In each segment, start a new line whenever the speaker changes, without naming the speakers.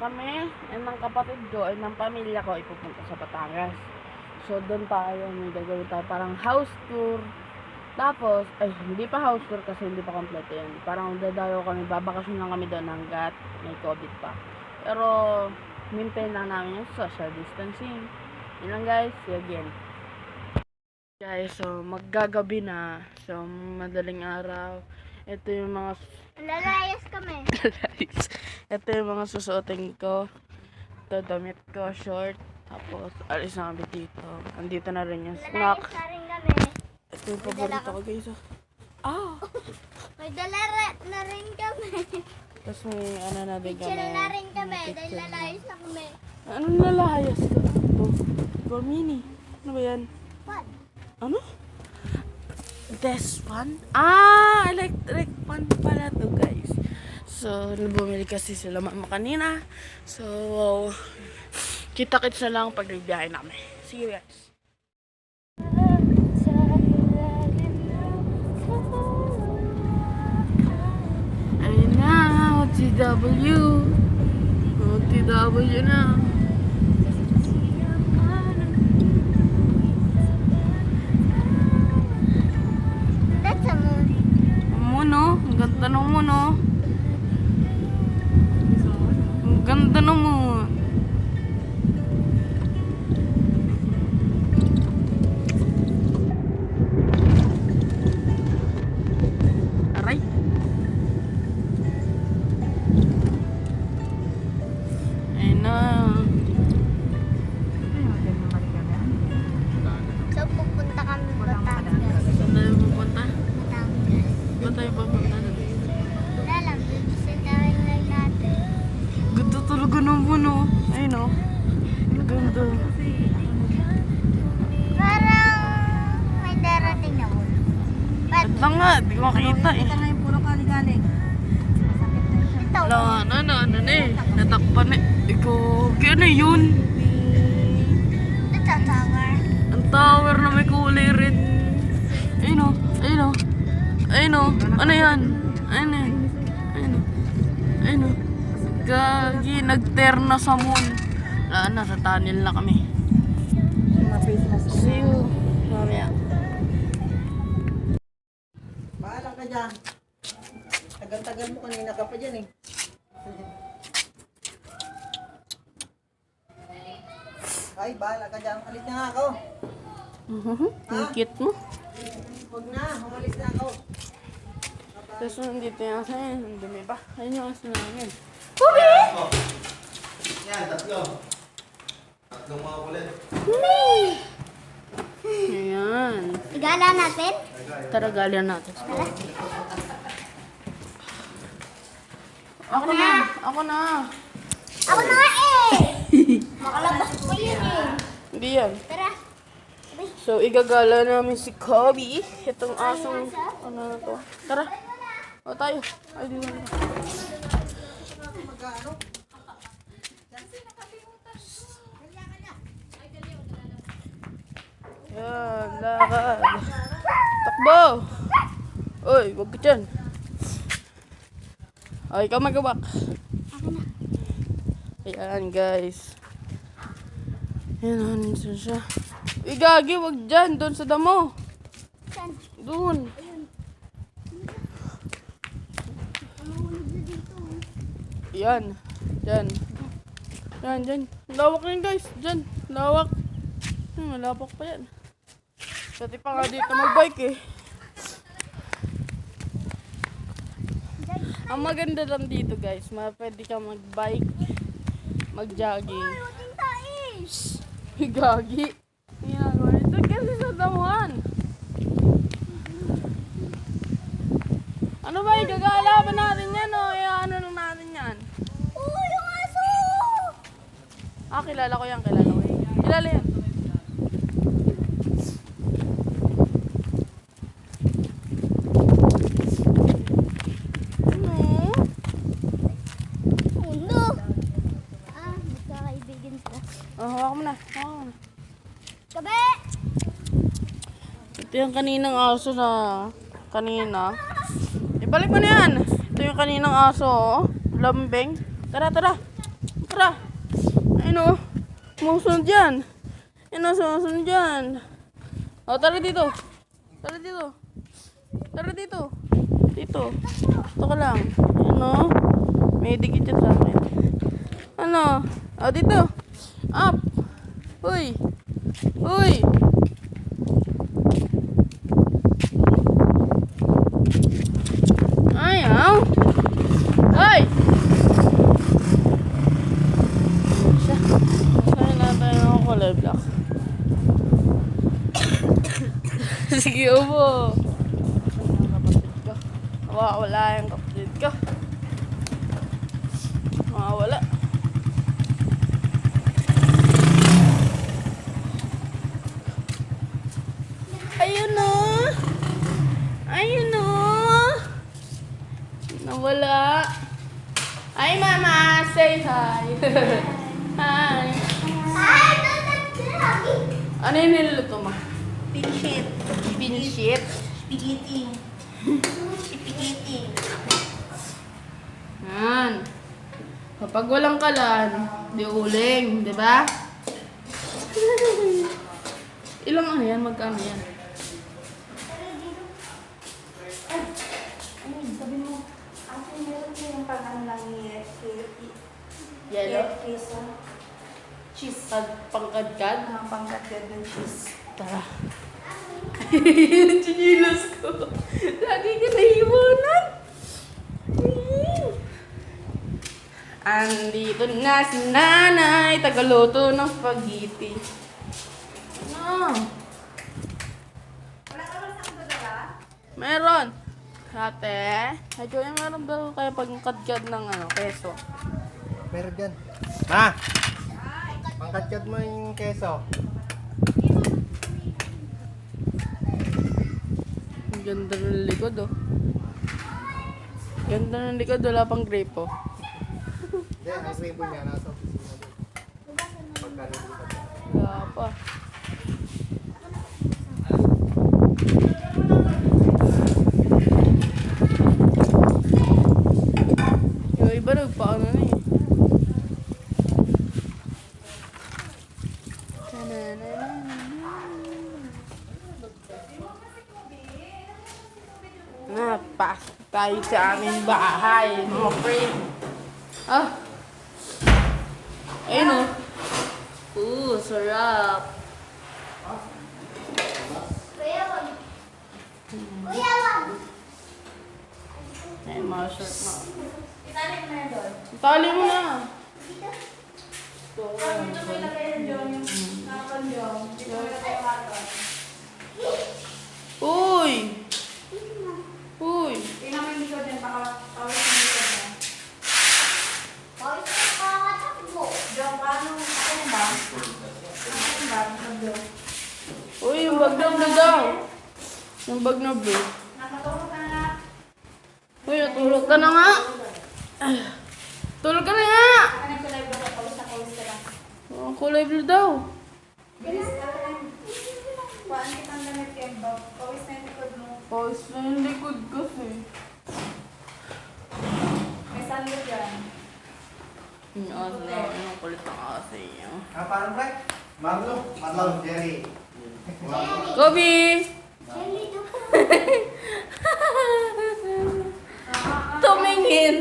kami ng kapatid ko ay ng pamilya ko ipupunta sa Batangas. So doon tayo, may gagawin tayo parang house tour. Tapos, ay hindi pa house tour kasi hindi pa kompleto yan. Parang dadayo kami, babakasyon lang kami doon hanggat may COVID pa. Pero, maintain lang namin yung social distancing. Yun lang guys, see you again. Guys, so maggagabi na. So, madaling araw. Ito yung mga
Lalayas kami.
ito yung mga susuotin ko. Ito, damit ko, short. Tapos, alis na kami dito. Andito na rin yung snack.
Lalayas na rin kami.
Ito yung paborito ko, guys. Ah!
May dala na rin kami.
Tapos may ano na din kami.
Picture na rin kami.
May
Dahil
picture na.
lalayas na kami.
Anong lalayas ka? Ito. For mini. Ano ba yan?
What?
Ano? This one? Ah! Electric fan pala to, guys. So, bumili kasi sila mama kanina. So, kita-kits na lang pag nagbiyahe namin. See you guys. Ayun na, OTW. OTW na.
That's a moon.
Mono, ang ganda ng mono. Ang ganda ng moon. Aray. Ayun na.
So, pupunta kami Batangas.
Saan tayo pupunta?
Batangas.
Saan tayo pupunta?
Wala lang. Bibisintahin lang natin.
Ganda talaga ng mono. Ayun o. Ang ganda.
Parang may darating na moon. But,
Ito nga, di ko makita eh.
Ito na yung puro kaligaling.
ito.
Wala na eh. Natakpan eh. Ikaw, ano yun?
Ito, tower.
Ang tower na may kulay red. Ayun o, ayun o. Ayun o, ano yan? Ayun yan. Ayun o. Ayun o. Gagi, nag-terna sa moon. Wala na, sa tunnel na kami. See you. Mamaya.
Bahala ka dyan. Tagal-tagal mo kanina ka pa dyan eh. Ay, bahala ka dyan. Alis na nga ako.
Ang cute mo.
Huwag na, umalis na ako.
Tapos nandito yung asa yan. Ang dumi pa. Ayun yung asa namin.
Yan, tatlo. Tatlong mga kulit.
Ayan.
Igala natin?
Tara, galian natin. Ako na! Ako na!
Ako na nga eh! Makalabas ko yun eh.
Hindi yan.
Tara.
So, igagala namin si Kobe. Itong asong, ano na to. Tara. O, tayo. Ay, di na. Yan, lakad. Takbo! Uy, wag ka dyan. Ay, ikaw magabak. Ayan, guys. Ayan, saan siya? Uy, gagi, wag dyan. Doon sa damo.
Saan?
Doon. Yan. Dyan. Yan, dyan. Lawak yan, guys. Dyan. Lawak. Malapok pa yan. Pati pa nga dito mag-bike eh. Ang maganda lang dito, guys. Pwede ka mag-bike, mag-jogging.
Huwag yung tais!
Gagi. Yan, ito kasi sa damuhan. Ano ba, igagala ba natin yan o ano lang natin yan?
Oh, yung aso!
Ah, kilala ko yan, kilala ko yan. Kilala yan. Ano?
Oh no! Ah, magkakaibigan sila.
Oh, hawak mo na. Hawak mo na.
Gabi!
Ito yung kaninang aso na kanina. Ibalik mo na yan. Ito yung kaninang aso, oh. Lambing. Tara, tara. Tara! Ayun o. Sumusunod dyan. Ayun o, sumusunod dyan. O, tara dito. Tara dito. Tara dito. Dito. Dito ka lang. Ayun o. May dikit yan sa akin. Ano? O, dito. Up! Uy! Uy! Ayaw! Ay! Siya. Saan natin ang kulay black? Sige, upo. Kapatid ko. Wala yung kapatid ko. Wala. Ayun o. Ayun o. Nawala. Hi, Mama. Say hi. Hi.
Ay, lagi.
Ano yung niluluto mo?
Pinshit.
Pinshit.
Spaghetti. Spaghetti.
Yan. Kapag walang kalan, di uling, di ba? Ilang ano yan? Magkano yan?
Sabi mo, ate, meron ko yung pang-ano lang
Yellow?
queso. Cheese.
Pangkadkad?
Pangkatid ng cheese.
Tara. Chinilas ko. Lagi ka naiwanan. Andito na si nanay, tagaluto ng spaghetti. Ano?
Wala ka ba sa kadala?
Meron. Ate, medyo yung meron daw kayo pagkadkad ng keso.
Meron dyan. Ma! Pangkatyad mo yung keso.
Ang ganda ng likod, oh. Ganda ng likod, wala pang grape, oh.
Hindi, ang ribbon niya nasa opisina doon. Pagkalito ka.
Wala pa. Yung iba nagpaano na eh. Pasok tayo sa aming bahay, mga friend. Ah! Ayun oh. Sarap.
Kuya, wag. Kuya, wag.
Ayun, mga short na.
Itali mo na doon.
Tali mo na. Ito.
Dito ko ilagay yung John, yung nakapon John. Dito ko ilagay yung hotdog.
Uy! Uy!
Tingnan mo yung likod niya, baka pawis yung likod niya. Pawis na nakakatakbo. John, paano? Ako na ba? Ako na ba?
Uy, yung bag na blue daw. Yung bag na blue.
Nakatulog ka na.
Uy, natulog ka na nga. Tulog ka na nga.
Ako na kulay ba? Pawis ka lang.
Oh, kulay blue daw.
Bilis ka lang. Paan kitang damit kayo, Bob? Pawis na yung likod mo.
Pause na yung likod kasi.
May sando dyan.
Yung aso na yung kulit ng aso niya.
Ah, parang ba? Marlo, Jerry.
Kobe! Tumingin!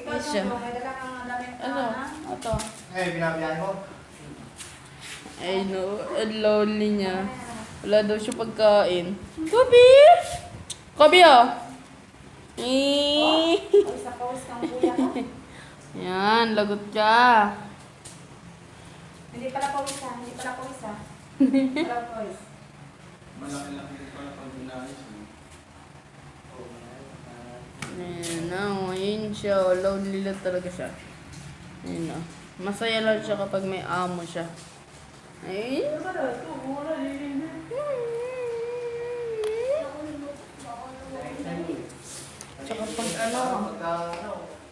Ikaw,
Siya.
Jojo, may dala kang damit na,
Ano?
ha?
Ito.
Eh, binabiyahe mo.
Ay no, ang lonely niya. Wala daw siya pagkain. Kobe! Kobe oh! Eh.
Pawis na pawis kang kuya ka.
Yan, lagot ka.
Hindi pala pawis ha. Hindi pala pawis ha. Hindi pala pawis.
Malaki-laki din pala pag binayos.
Ayan na, yun siya. Lonely lang talaga siya. Ayan na. Masaya lang siya kapag may amo siya. Ay. Tsaka pag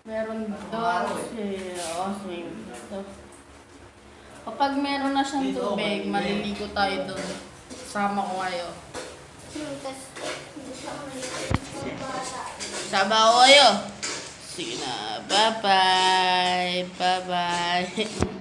meron daw siya. Kapag meron na siyang tubig, maliligo tayo doon. Sama ko kayo. Sama ko kayo. Sige na, bye-bye. Bye! Bye-bye!